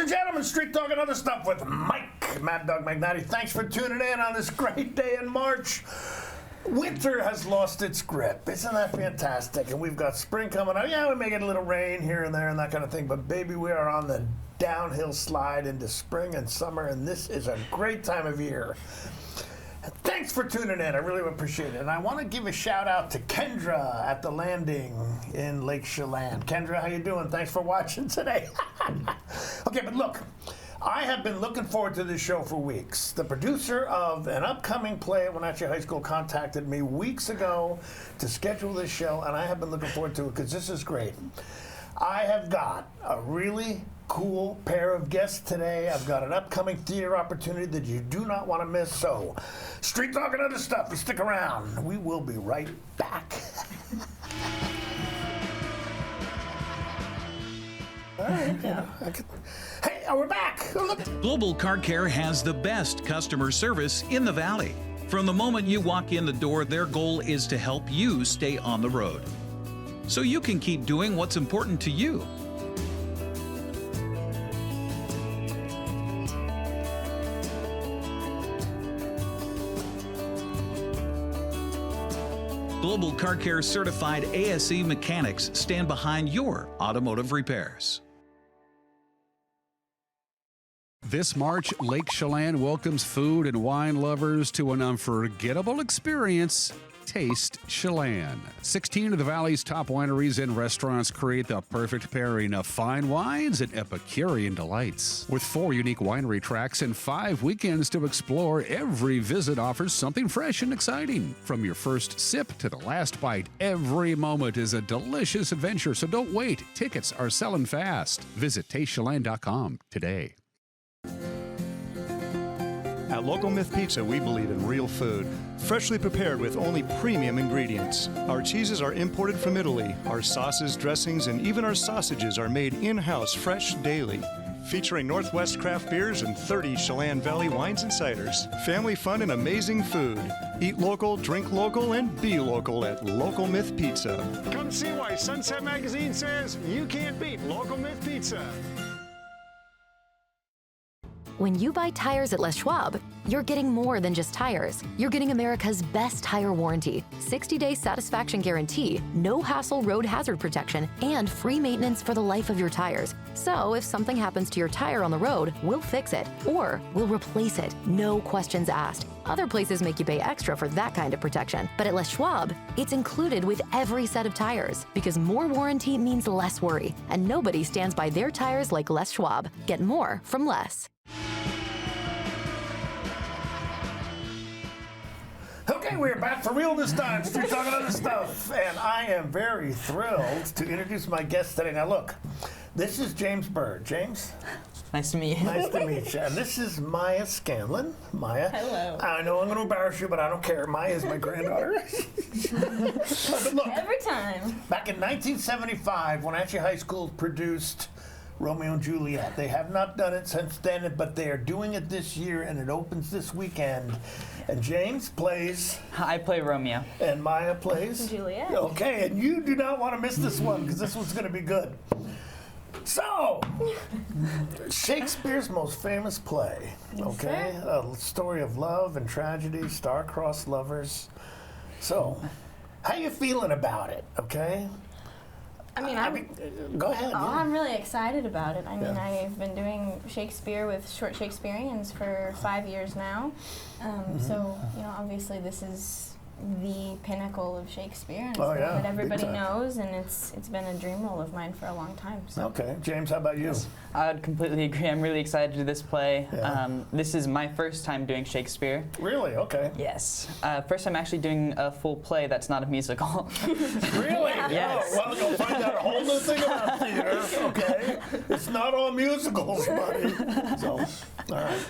Gentlemen, Street Talk and Other Stuff with Mike, Mad Dog Magnati. Thanks for tuning in on this great day in March. Winter has lost its grip. Isn't that fantastic? And we've got spring coming up. Yeah, we may get a little rain here and there and that kind of thing, but baby, we are on the downhill slide into spring and summer, and this is a great time of year. Thanks for tuning in. I really appreciate it. And I want to give a shout out to Kendra at the Landing in Lake Chelan. Kendra, how you doing? Thanks for watching today. Okay, but look, I have been looking forward to this show for weeks. The producer of an upcoming play at Wenatchee High School contacted me weeks ago to schedule this show, and I have been looking forward to it because this is great. I have got a really cool pair of guests today. I've got an upcoming theater opportunity that you do not want to miss. So, Street Talk and Other Stuff, you stick around. We will be right back. All right, yeah. Hey, we're back. Oh, look. Global Car Care has the best customer service in the Valley. From the moment you walk in the door, their goal is to help you stay on the road, so you can keep doing what's important to you. Global Car Care certified ASE mechanics stand behind your automotive repairs. This March, Lake Chelan welcomes food and wine lovers to an unforgettable experience. Taste Chelan. 16 of the Valley's top wineries and restaurants create the perfect pairing of fine wines and Epicurean delights. With 4 unique winery tracks and 5 weekends to explore, every visit offers something fresh and exciting. From your first sip to the last bite, every moment is a delicious adventure, so don't wait. Tickets are selling fast. Visit TasteChelan.com today. At Local Myth Pizza, we believe in real food, freshly prepared with only premium ingredients. Our cheeses are imported from Italy. Our sauces, dressings, and even our sausages are made in-house fresh daily. Featuring Northwest craft beers and 30 Chelan Valley wines and ciders. Family fun and amazing food. Eat local, drink local, and be local at Local Myth Pizza. Come see why Sunset Magazine says you can't beat Local Myth Pizza. When you buy tires at Les Schwab, you're getting more than just tires. You're getting America's best tire warranty, 60-day satisfaction guarantee, no hassle road hazard protection, and free maintenance for the life of your tires. So if something happens to your tire on the road, we'll fix it, or we'll replace it, no questions asked. Other places make you pay extra for that kind of protection, but at Les Schwab, it's included with every set of tires, because more warranty means less worry, and nobody stands by their tires like Les Schwab. Get more from less. Okay, we're back for real this time. Street Talking Other Stuff. And I am very thrilled to introduce my guest today. Now, look, this is James Bird. James? Nice to meet you. Nice to meet you. And this is Maya Scanlon. Maya. Hello. I know I'm going to embarrass you, but I don't care. Maya is my granddaughter. But look, every time. Back in 1975, Wenatchee High School produced Romeo and Juliet. They have not done it since then, but they are doing it this year, and it opens this weekend. And James plays... I play Romeo. And Maya plays... Juliet. Okay, and you do not want to miss this one, because this one's going to be good. So, Shakespeare's most famous play, okay? A story of love and tragedy, star-crossed lovers. So, how you feeling about it, okay? I mean, go ahead. Oh, I'm really excited about it. I mean, I've been doing Shakespeare with Short Shakespeareans for 5 years now. So, you know, obviously this is the pinnacle of Shakespeare, and it's the one that everybody knows, and it's been a dream role of mine for a long time. So. Okay, James, how about you? I would completely agree. I'm really excited to do this play. Yeah. This is my first time doing Shakespeare. Really? Okay. Yes. First time actually doing a full play that's not a musical. Really? Yes. Oh, well, you'll find out a whole new thing about theater, okay? It's not all musicals, buddy. So, all right.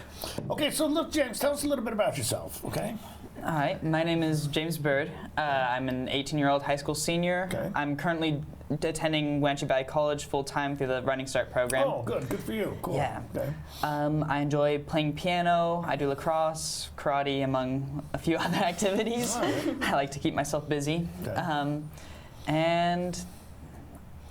Okay, so look, James, tell us a little bit about yourself, okay? All right, my name is James Bird. I'm an 18-year-old high school senior. Okay. I'm currently attending Wenatchee Valley College full-time through the Running Start program. Oh, good for you. Cool. Yeah. Okay. I enjoy playing piano, I do lacrosse, karate, among a few other activities. All right. I like to keep myself busy. Okay. And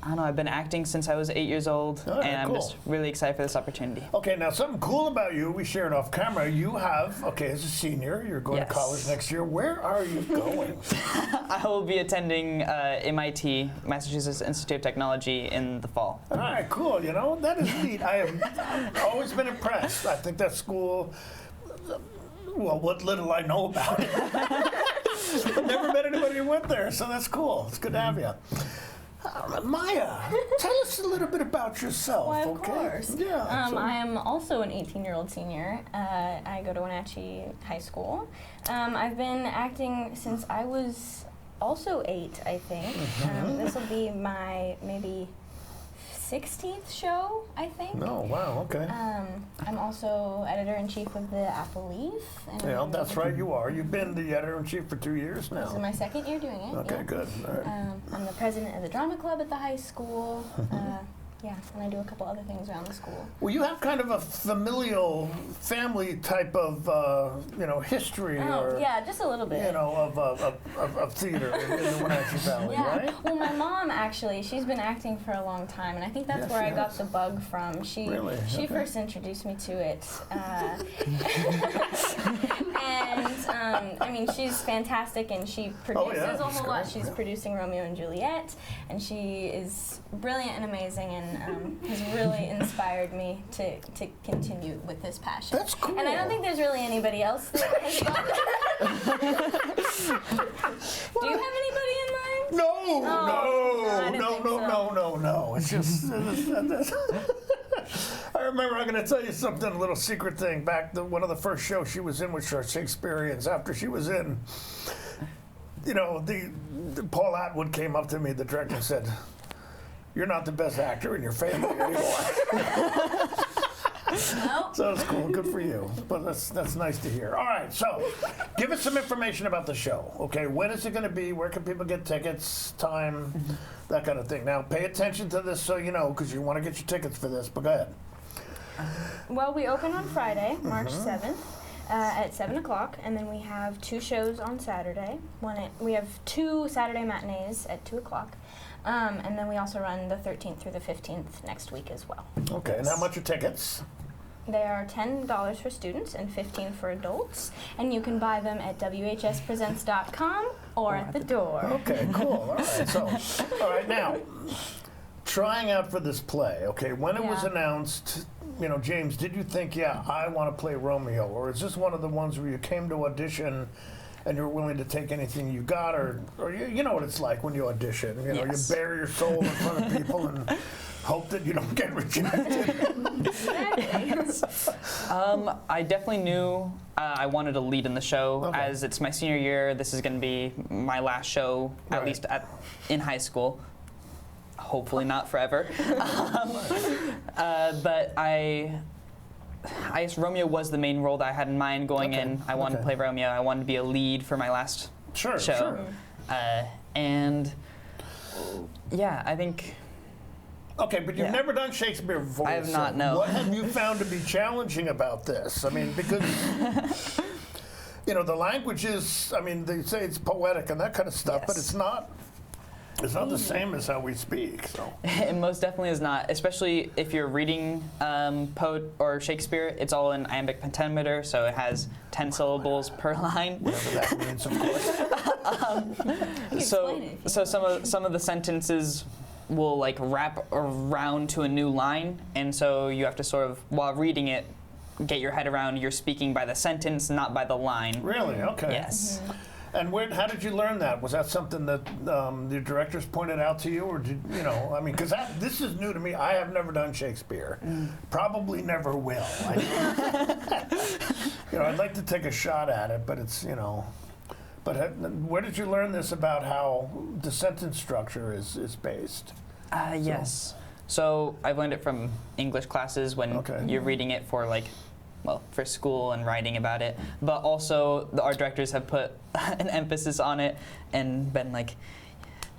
I don't know, I've been acting since I was 8 years old, All right, and I'm cool. just really excited for this opportunity. Okay, now something cool about you, we shared off camera, you have, as a senior, you're going to Yes. college next year. Where are you going? I will be attending MIT, Massachusetts Institute of Technology, in the fall. All right, cool. That is neat. I've always been impressed. I think that school, well, what little I know about it. I've never met anybody who went there, so that's cool. It's good to have you. Maya, tell us a little bit about yourself, Why, of okay? course. Yeah. I am also an 18-year-old senior. I go to Wenatchee High School. I've been acting since I was also 8, I think. This will be my maybe 16th show, I think. Oh, wow, okay. I'm also editor-in-chief of the Apple Leaf. Yeah, that's right, you are. You've been the editor-in-chief for 2 years now. This is my 2nd year doing it. Okay, yeah. good. All right. I'm the president of the drama club at the high school. Yeah, and I do a couple other things around the school. Well, you have kind of a familial family type of, history or, yeah, just a little bit. of theater in the Wenatchee Valley, Yeah. right? Well, my mom actually, she's been acting for a long time, and I think that's Yes, where she I got has. the bug from. She Really? Okay. first introduced me to it, and I mean, she's fantastic, and she produces yeah, a that's whole lot. great. She's producing Romeo and Juliet, and she is brilliant and amazing, and has really inspired me to continue with this passion. That's cool. And I don't think there's really anybody else that has gone Do you have anybody in mind? No, I didn't think so. no. It's just. I remember, I'm going to tell you something, a little secret thing. Back one of the first shows she was in was Shakespeareans. After she was in, the Paul Atwood came up to me, the director, and said, "You're not the best actor in your family anymore." No. So that's cool. Good for you. But that's nice to hear. All right. So, give us some information about the show. Okay. When is it going to be? Where can people get tickets? Time, that kind of thing. Now, pay attention to this so you know, because you want to get your tickets for this. But go ahead. Well, we open on Friday, March 7th. At 7 o'clock, and then we have 2 shows on Saturday. We have 2 Saturday matinees at 2 o'clock, and then we also run the 13th through the 15th next week as well. Okay. And how much are tickets? They are $10 for students and $15 for adults, and you can buy them at whspresents.com or at the door. Okay. Cool. All right. So, all right now. Trying out for this play, okay, when it was Yeah. announced, James, did you think, I want to play Romeo? Or is this one of the ones where you came to audition and you're willing to take anything you got? Or you know what it's like when you audition. Yes. You bare your soul in front of people and hope that you don't get rejected. I definitely knew I wanted to lead in the show. Okay. As it's my senior year, this is going to be my last show, Right. at least in high school. Hopefully not forever. But I guess Romeo was the main role that I had in mind going Okay, in. I wanted to okay. play Romeo. I wanted to be a lead for my last Sure, show. sure. And yeah, I think Okay, but you've Yeah. never done Shakespeare before. I have so not, no. What have you found to be challenging about this? I mean, because the language is. I mean, they say it's poetic and that kind of stuff, but Yes. it's not. It's not the same as how we speak. So. it most definitely is not, especially if you're reading Poe or Shakespeare. It's all in iambic pentameter, so it has 10 syllables per line. Whatever that means, of course. So some of the sentences will like wrap around to a new line, and so you have to sort of, while reading it, get your head around you're speaking by the sentence, not by the line. Really? Okay. Yes. And how did you learn that? Was that something that the directors pointed out to you, or did I mean, because this is new to me. I have never done Shakespeare. Probably never will. I'd like to take a shot at it, but it's But where did you learn this about how the sentence structure is based? Yes. So I've learned it from English classes when Okay. you're reading it for like for school and writing about it. But also the art directors have put an emphasis on it and been like,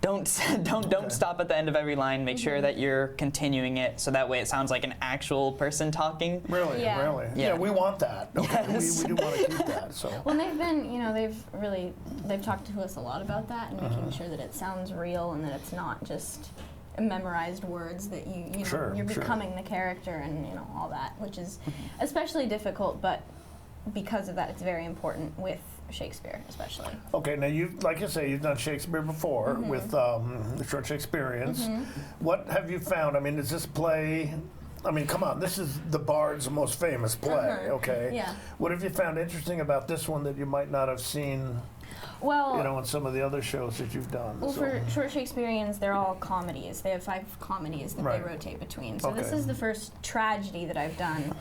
don't stop at the end of every line. Make sure that you're continuing it, so that way it sounds like an actual person talking. Really, Yeah. really. Yeah. We want that. Okay. Yes. We do want to keep that. So. Well, they've been, they've talked to us a lot about that and making sure that it sounds real and that it's not just memorized words, that you're Sure. becoming the character and all that, which is especially difficult, but because of that, it's very important with Shakespeare, especially. Okay, now like you say, you've done Shakespeare before with the Short Shakespeareans. What have you found? I mean, is this play? I mean, come on, this is the Bard's most famous play. Okay. Yeah. What have you found interesting about this one that you might not have seen? Well, In some of the other shows that you've done. Well, for Short Shakespeareans, they're all comedies. They have 5 comedies that Right. they rotate between. So this Okay. is the first tragedy that I've done.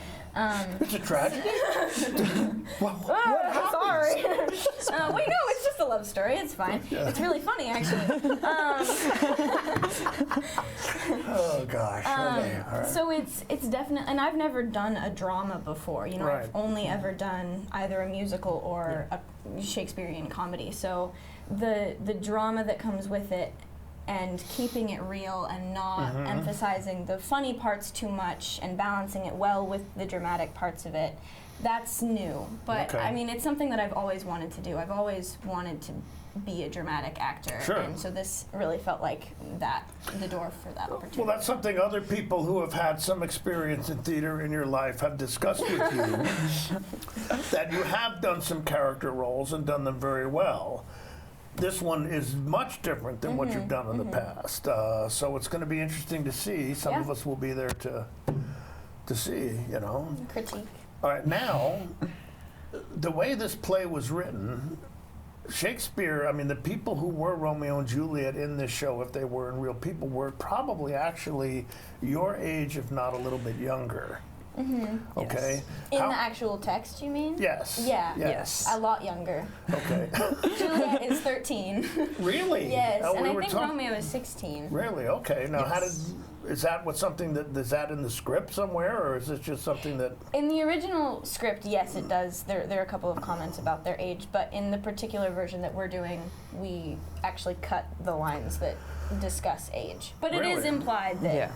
It's a tragedy. Sorry. Wait, no, it's just a love story. It's fine. It's really funny, actually. Oh gosh. Okay. All right. So it's definitely, and I've never done a drama before. Right. I've only ever done either a musical or a Shakespearean comedy. So the drama that comes with it, and keeping it real and not emphasizing the funny parts too much and balancing it well with the dramatic parts of it, that's new. But Okay. I mean, it's something that I've always wanted to do. I've always wanted to be a dramatic actor, Sure. and so this really felt like the door for that opportunity. Well, that's something other people who have had some experience in theater in your life have discussed with you, that you have done some character roles and done them very well. This one is much different than what you've done in the past. So it's going to be interesting to see. Some of us will be there to see, Critique. All right, now, the way this play was written, Shakespeare, I mean, the people who were Romeo and Juliet in this show, if they were real people, were probably actually your age, if not a little bit younger. Okay? In the actual text, you mean? Yes. Yeah. Yes. A lot younger. Okay. Juliet is 13. Really? Yes, Oh, and we I were think talk- Romeo is 16. Really? Okay. Now, Yes. is that is that in the script somewhere, or is this just something that? In the original script, yes, it does. There are a couple of comments about their age, but in the particular version that we're doing, we actually cut the lines that discuss age. But it is Really? implied that, Yeah.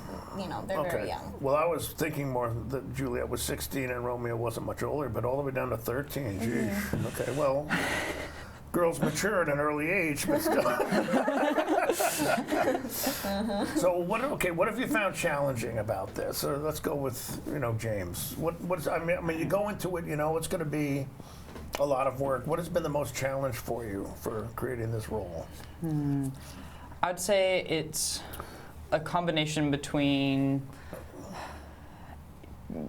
they're Okay. very young. Well, I was thinking more that Juliet was 16 and Romeo wasn't much older, but all the way down to 13. Geez. Okay. Well, girls mature at an early age, but still. So what have you found challenging about this? Or let's go with James. I mean you go into it, it's going to be a lot of work. What has been the most challenge for you for creating this role? I'd say it's a combination between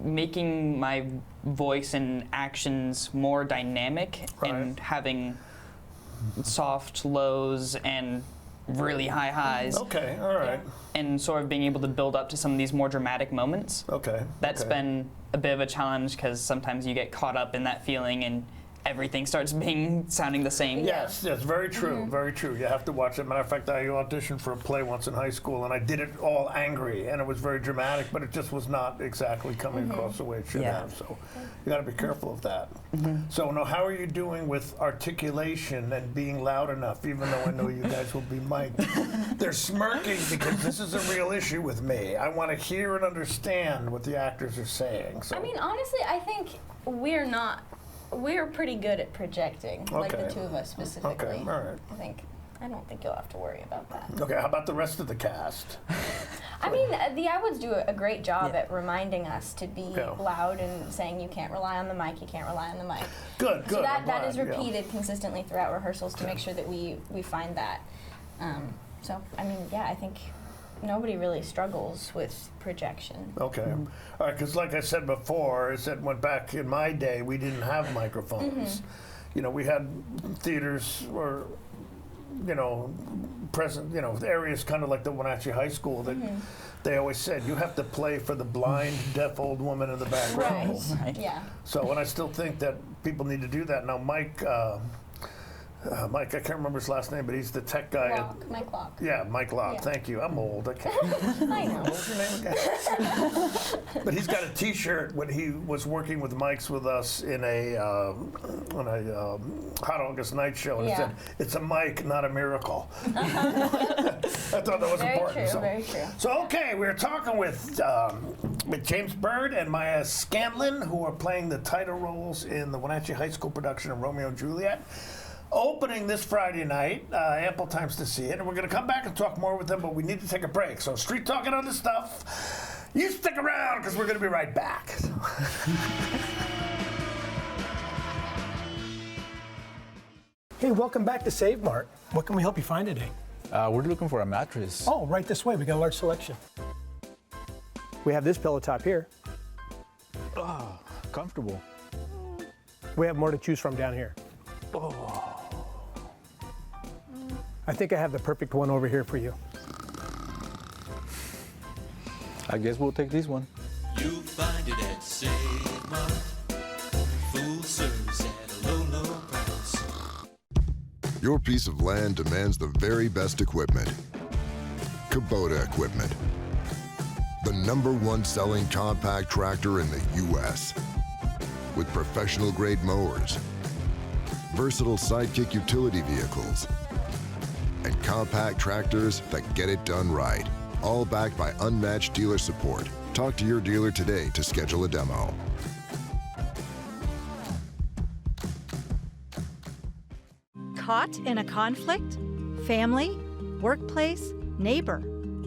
making my voice and actions more dynamic and Right. having soft lows and really high highs, Okay. All right. and sort of being able to build up to some of these more dramatic moments. Okay. That's okay. been a bit of a challenge because sometimes you get caught up in that feeling and everything starts sounding the same. Yes, very true, very true. You have to watch it. Matter of fact, I auditioned for a play once in high school, and I did it all angry, and it was very dramatic, but it just was not exactly coming across the way it should Yeah. have. So you got to be careful of that. So now, how are you doing with articulation and being loud enough? Even though I know you guys will be mic'd, they're smirking because this is a real issue with me. I want to hear and understand what the actors are saying. So. I mean, honestly, I think we're pretty good at projecting, like the Okay. two of us specifically. Okay, all right. I don't think you'll have to worry about that. Okay, how about the rest of the cast? I mean, the Atwoods do a great job at reminding us to be Yeah. loud and saying you can't rely on the mic, you can't rely on the mic. Good, good. So I'm that is glad, yeah. repeated consistently throughout rehearsals to make sure that we find that. So, I mean, yeah, I think nobody really struggles with projection. Okay. All right, because like I said before, is that when back in my day, we didn't have microphones. We had theaters or, present, areas kind of like the Wenatchee High School that they always said, you have to play for the blind, deaf old woman in the back row. Right. Yeah. So, and I still think that people need to do that. Now, Mike, Mike, I can't remember his last name, but he's the tech guy. Mike Locke. Yeah, Mike Locke. Yeah. Thank you. I'm old. I can't. I know. What's your name again? But he's got a T-shirt when he was working with Mike's with us in a on a Hot August Night show, and it said, "It's a Mike, not a miracle." I thought that was Very important. true, very true. So okay, we're talking with James Bird and Maya Scanlon, who are playing the title roles in the Wenatchee High School production of Romeo and Juliet. Opening this Friday night, ample times to see it, and we're going to come back and talk more with them, but we need to take a break. So Street Talking Other Stuff, you stick around because we're going to be right back. Hey, welcome back to Save Mart. What can we help you find today? We're looking for a mattress. Oh, right this way. We got a large selection. We have this pillow top here. Oh, comfortable. We have more to choose from down here. Oh. I think I have the perfect one over here for you. I guess we'll take this one. You'll find it at Save Mart. Full service at a low, low price. Your piece of land demands the very best equipment. Kubota equipment. The #1 selling compact tractor in the U.S. with professional grade mowers, versatile sidekick utility vehicles, and compact tractors that get it done right. All backed by unmatched dealer support. Talk to your dealer today to schedule a demo. Caught in a conflict? Family? Workplace? Neighbor?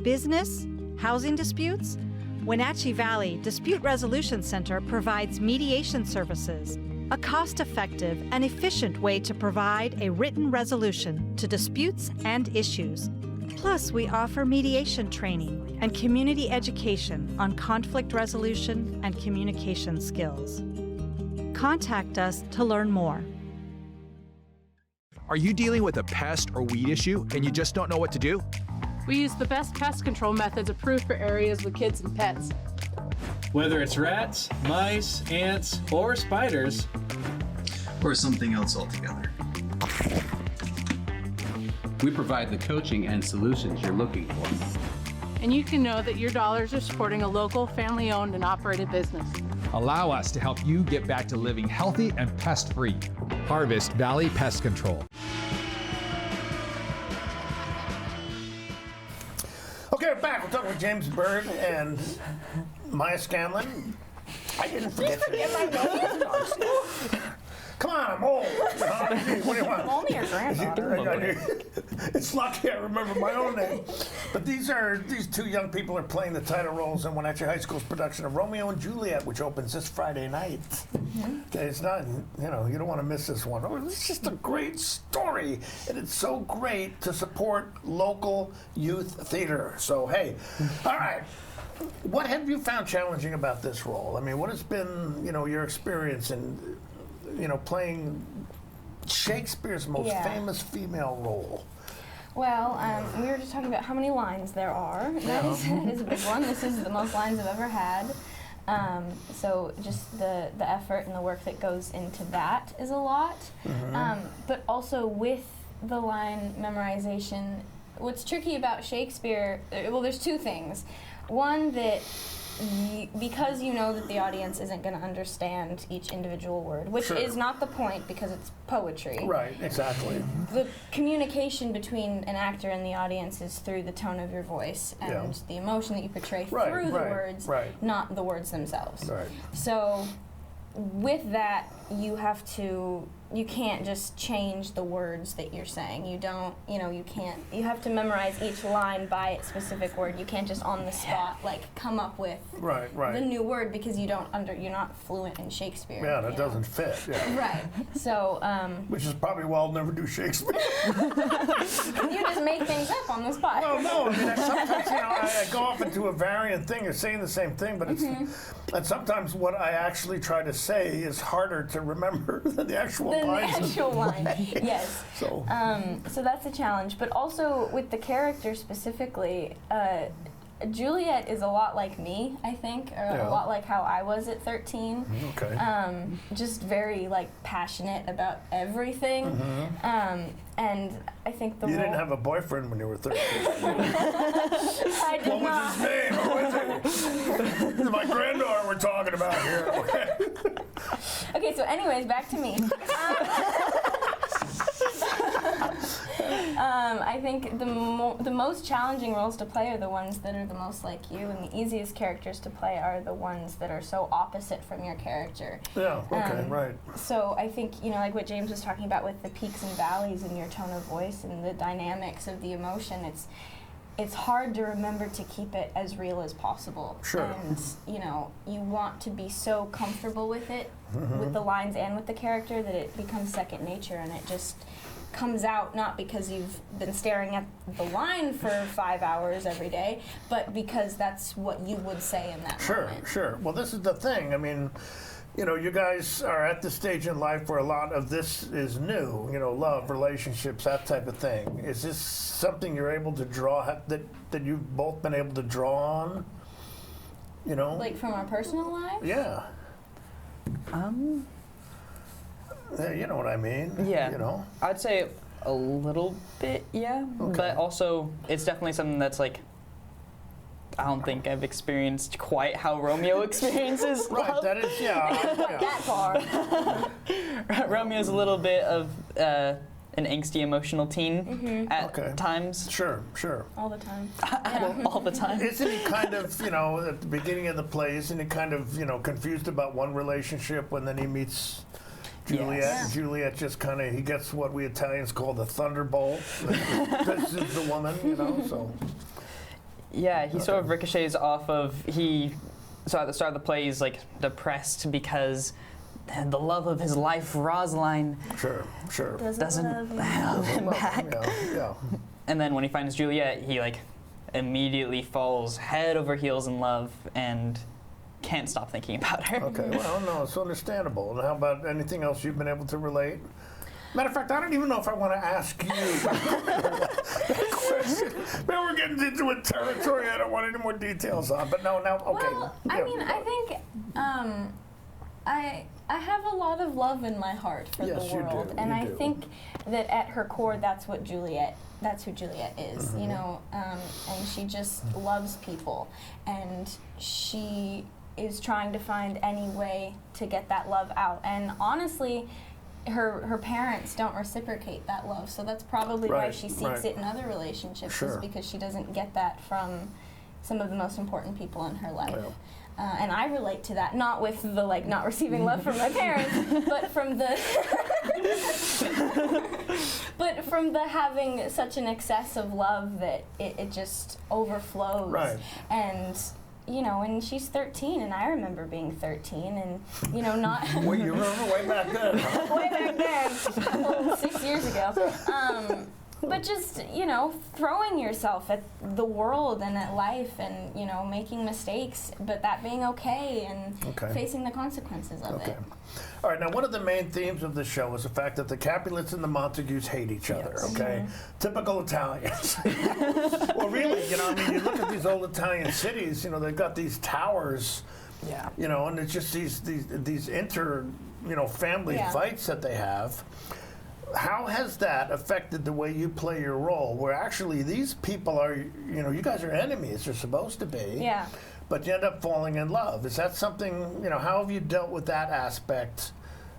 Business? Housing disputes? Wenatchee Valley Dispute Resolution Center provides mediation services, a cost-effective and efficient way to provide a written resolution to disputes and issues. Plus, we offer mediation training and community education on conflict resolution and communication skills. Contact us to learn more. Are you dealing with a pest or weed issue and you just don't know what to do? We use the best pest control methods approved for areas with kids and pets. Whether it's rats, mice, ants, or spiders, or something else altogether. We provide the coaching and solutions you're looking for. And you can know that your dollars are supporting a local, family-owned and operated business. Allow us to help you get back to living healthy and pest-free. Harvest Valley Pest Control. Okay, we're back. We're talking with James Bird and Maya Scanlon. I didn't forget my name. Come on, I'm old. What do you want? I'm only your granddaughter. It's lucky I remember my own name. But these two young people are playing the title roles in Wenatchee High School's production of Romeo and Juliet, which opens this Friday night. Okay, it's not, you don't want to miss this one. It's just a great story, and it's so great to support local youth theater. So, hey, all right. What have you found challenging about this role? I mean, what has been, your experience in playing Shakespeare's most famous female role? Well, we were just talking about how many lines there are. That is a big one. This is the most lines I've ever had. So just the effort and the work that goes into that is a lot. But also with the line memorization, what's tricky about Shakespeare, well, there's two things. One, that because you know that the audience isn't going to understand each individual word, which is not the point because it's poetry. Right, exactly. The communication between an actor and the audience is through the tone of your voice and the emotion that you portray through the words, not the words themselves. Right. So with that, you can't just change the words that you're saying. You have to memorize each line by its specific word. You can't just on the spot come up with the new word because you're not fluent in Shakespeare. Yeah, that doesn't fit. Yeah. Right. So which is probably why I'll never do Shakespeare. You just make things up on the spot. Well, no, I mean, sometimes I go off into a variant thing. You're saying the same thing, but it's and sometimes what I actually try to say is harder to remember than the actual lines. The actual line, yes. So that's a challenge. But also with the character specifically, Juliet is a lot like me, I think, or a lot like how I was at 13. Okay. Just very passionate about everything. And I think You didn't have a boyfriend when you were 13. I did What was his name? What was it? My granddaughter we're talking about here. Okay, so anyways, back to me. I think the most challenging roles to play are the ones that are the most like you, and the easiest characters to play are the ones that are so opposite from your character. Yeah, okay, right. So I think, like what James was talking about with the peaks and valleys in your tone of voice and the dynamics of the emotion, it's hard to remember to keep it as real as possible. Sure. And, you want to be so comfortable with it, with the lines and with the character, that it becomes second nature, and it just comes out not because you've been staring at the line for 5 hours every day, but because that's what you would say in that moment. Sure. Well, this is the thing. I mean, you guys are at the stage in life where a lot of this is new, love, relationships, that type of thing. Is this something you're able to draw, that you've both been able to draw on, Like from our personal lives? Yeah. You know what I mean? Yeah. I'd say a little bit, yeah. Okay. But also, it's definitely something that's I don't think I've experienced quite how Romeo experiences Right, love. that is, That far. Romeo's a little bit of an angsty, emotional teen at times. Sure. All the time. All the time. Isn't he kind of, at the beginning of the play, isn't he kind of, confused about one relationship when then he meets Juliet? Yes. And Juliet just kind of, he gets what we Italians call the thunderbolt. This is the woman, so. Yeah, he sort of ricochets off of, so at the start of the play, he's depressed because the love of his life, Rosaline, doesn't love him back. Yeah. And then when he finds Juliet, he immediately falls head over heels in love and can't stop thinking about her. Okay, well, no, it's understandable. And how about anything else you've been able to relate? Matter of fact, I don't even know if I want to ask you that question. Maybe we're getting into a territory I don't want any more details on. But no, okay. Well, I mean, I think I have a lot of love in my heart for the world, you and I do. think that at her core, that's who Juliet is, and she just loves people, and she is trying to find any way to get that love out. And honestly, her parents don't reciprocate that love, so that's probably why she seeks it in other relationships, is because she doesn't get that from some of the most important people in her life. And I relate to that, not with the not receiving love from my parents, but from the having such an excess of love that it just overflows. Right. And and she's 13, and I remember being 13, and not. Well, you remember way back then. Way back then, 6 years ago. But just, throwing yourself at the world and at life, and, making mistakes, but that being okay, and facing the consequences of it. All right, now one of the main themes of the show is the fact that the Capulets and the Montagues hate each other, okay? Typical Italians. Well, really, you look at these old Italian cities, they've got these towers, and it's just these family fights that they have. How has that affected the way you play your role, where actually these people are, you guys are enemies, you're supposed to be. Yeah. But you end up falling in love. Is that something, how have you dealt with that aspect?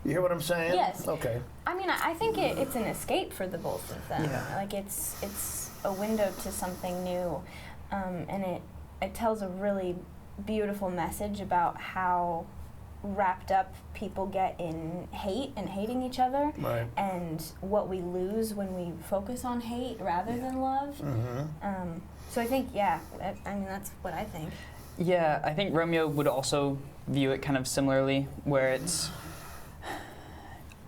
You hear what I'm saying? Yes. Okay. I mean, I think it's an escape for the both of them. Yeah. It's a window to something new, and it tells a really beautiful message about how wrapped up people get in hate and hating each other, and what we lose when we focus on hate rather than love. So I think, that's what I think. Yeah, I think Romeo would also view it kind of similarly, where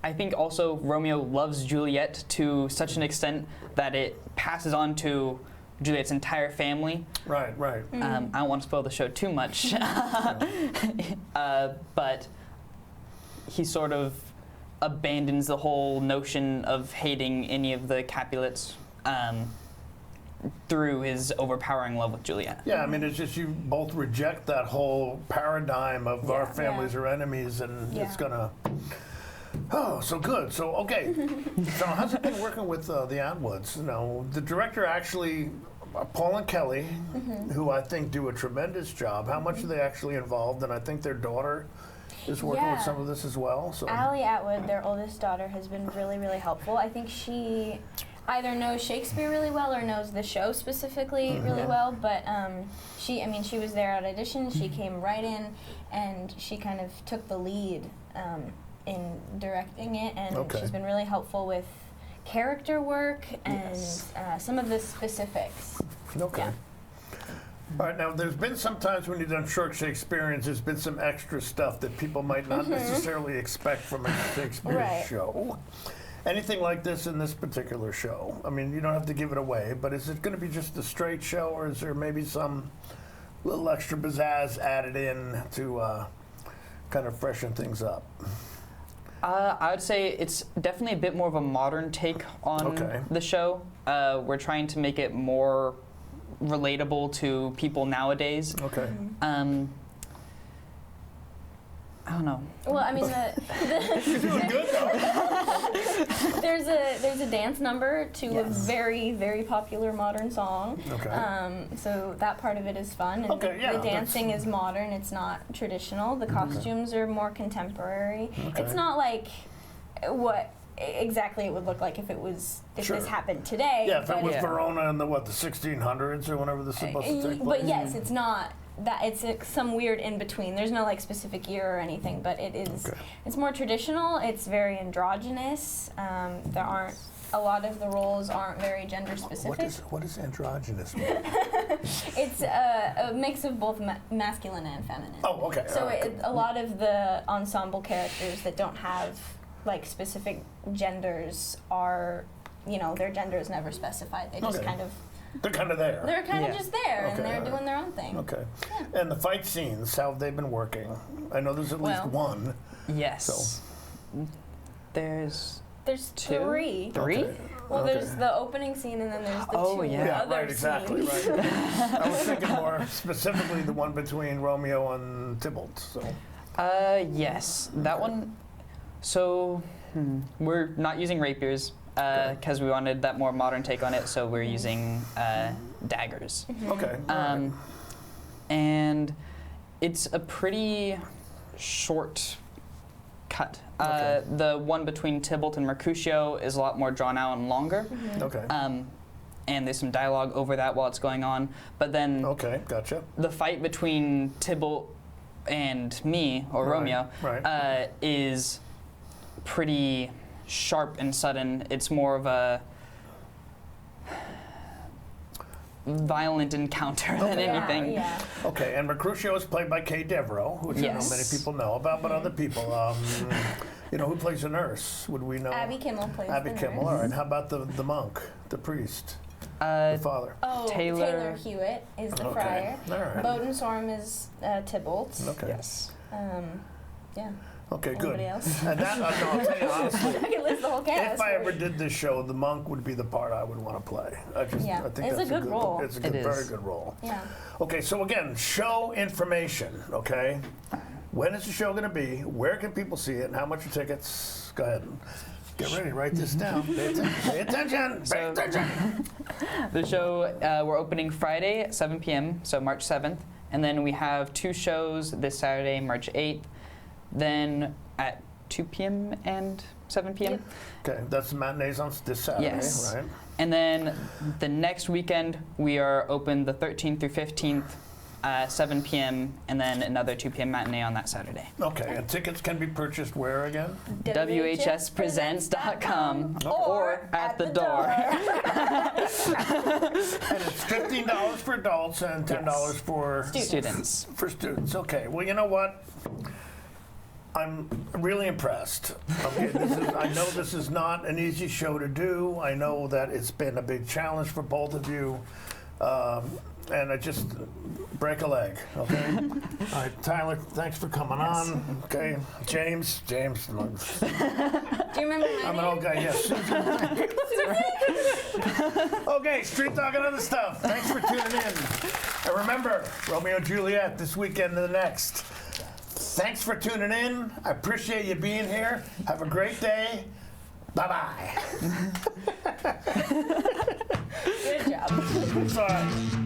I think also Romeo loves Juliet to such an extent that it passes on to Juliet's entire family. Right. I don't want to spoil the show too much, but he sort of abandons the whole notion of hating any of the Capulets through his overpowering love with Juliet. Yeah, I mean, it's just you both reject that whole paradigm of our families are enemies, and it's gonna. Oh, so good. So okay. So how's it been working with the Atwoods? You know, the director actually, Paul and Kelly, who I think do a tremendous job. How much are they actually involved? And I think their daughter is working with some of this as well. So Allie Atwood, their oldest daughter, has been really, really helpful. I think she either knows Shakespeare really well or knows the show specifically really well. But she was there at audition. She came right in, and she kind of took the lead in directing it, and she's been really helpful with character work and some of the specifics. Okay. Yeah. All right, now there's been some times when you've done short Shakespeareans, there's been some extra stuff that people might not necessarily expect from a Shakespeare show. Anything like this in this particular show? I mean, you don't have to give it away, but is it going to be just a straight show, or is there maybe some little extra pizzazz added in to kind of freshen things up? I would say it's definitely a bit more of a modern take on the show. We're trying to make it more relatable to people nowadays. Okay. I don't know. Well, I mean, You're doing good though. there's a dance number to a very, very popular modern song. Okay. So that part of it is fun. And the dancing is modern. It's not traditional. The costumes are more contemporary. It's not like what exactly it would look like if this happened today. Yeah, if it was Verona in the 1600s or whenever this is supposed to take place. But yes, it's not. That it's some weird in between. There's no like specific year or anything, but it is. It's more traditional. It's very androgynous. There aren't a lot of the roles aren't very gender specific. What is androgynous mean? It's a mix of both masculine and feminine. Oh, okay. So a lot of the ensemble characters that don't have like specific genders are, their gender is never specified. They just kind of. They're kind of there. They're kind of just there, and they're doing their own thing. Okay. Yeah. And the fight scenes, how have they been working? I know there's at least one. Yes. So. There's two? Three. Three? Well, there's the opening scene, and then there's the other exactly, scenes. Right. I was thinking more specifically the one between Romeo and Tybalt. So. Yes, that one. So we're not using rapiers. Because we wanted that more modern take on it, so we're using daggers. Okay. And it's a pretty short cut. The one between Tybalt and Mercutio is a lot more drawn out and longer. Okay. And there's some dialogue over that while it's going on. But then gotcha. The fight between Tybalt and me, or Romeo, is pretty sharp and sudden. It's more of a violent encounter than anything. Okay, and Mercutio is played by Kay Devereaux, which I know many people know about, but other people, who plays the nurse? Would we know? Abby Kimmel plays Abby the Kimmel, nurse. all right. How about the monk, the priest, the father? Oh, Taylor Hewitt is the friar. All right. Bowden Sorm is Tybalt. Okay. Yes. Yeah. Okay, good. Anybody else? And that, I'll tell you honestly, I can list the whole cast. if I ever did this show, the monk would be the part I would want to play. I think it's that's a good role. It's a very good role. Yeah. Okay, so again, show information, okay? When is the show going to be? Where can people see it? And how much are tickets? Go ahead. Get ready, write this down. Pay attention. Pay attention. The show, we're opening Friday at 7 p.m., so March 7th. And then we have 2 shows this Saturday, March 8th. Then at 2 p.m. and 7 p.m. Okay, that's the matinees on this Saturday, right? And then the next weekend, we are open the 13th through 15th, 7 p.m., and then another 2 p.m. matinee on that Saturday. Okay, and tickets can be purchased where again? WHSpresents.com or at the door. And it's $15 for adults and $10 for students. For students, okay. Well, you know what? I'm really impressed. Okay, I know this is not an easy show to do. I know that it's been a big challenge for both of you. and I just break a leg, okay? All right, Tyler, thanks for coming on. Okay, James. Do you remember my I'm an old guy, yes. Okay, Street Talk and other stuff. Thanks for tuning in. And remember, Romeo and Juliet this weekend and the next. Thanks for tuning in. I appreciate you being here. Have a great day. Bye-bye. Good job. Sorry.